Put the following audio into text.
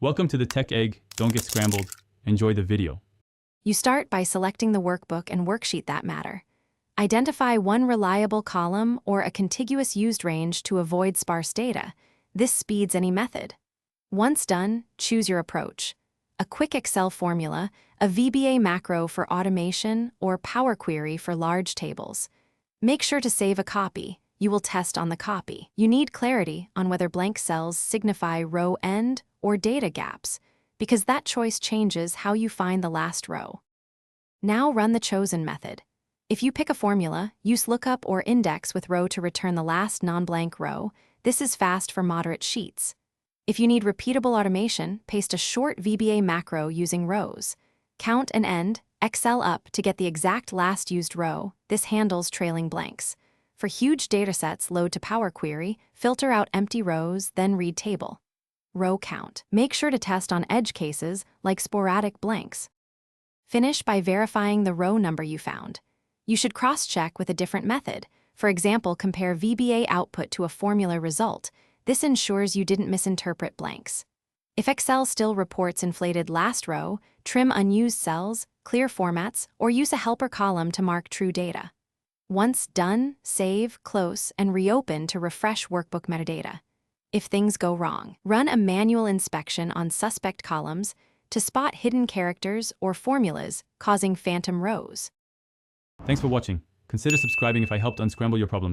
Welcome to the Tech Egg. Don't get scrambled. Enjoy the video. You start by selecting the workbook and worksheet that matter. Identify one reliable column or a contiguous used range to avoid sparse data. This speeds any method. Once done, choose your approach. A quick Excel formula, a VBA macro for automation, or Power Query for large tables. Make sure to save a copy. You will test on the copy. You need clarity on whether blank cells signify row end or data gaps, because that choice changes how you find the last row. Now run the chosen method. If you pick a formula, use lookup or index with row to return the last non-blank row. This is fast for moderate sheets. If you need repeatable automation, paste a short VBA macro using rows. Count and end, Excel up to get the exact last used row. This handles trailing blanks. For huge datasets, load to Power Query, filter out empty rows, then read table. Row count. Make sure to test on edge cases like sporadic blanks. Finish by verifying the row number you found. You should cross-check with a different method. For example, compare VBA output to a formula result. This ensures you didn't misinterpret blanks. If Excel still reports inflated last row, trim unused cells, clear formats, or use a helper column to mark true data. Once done, save, close, and reopen to refresh workbook metadata. If things go wrong, run a manual inspection on suspect columns to spot hidden characters or formulas causing phantom rows. Thanks for watching. Consider subscribing if I helped unscramble your problems.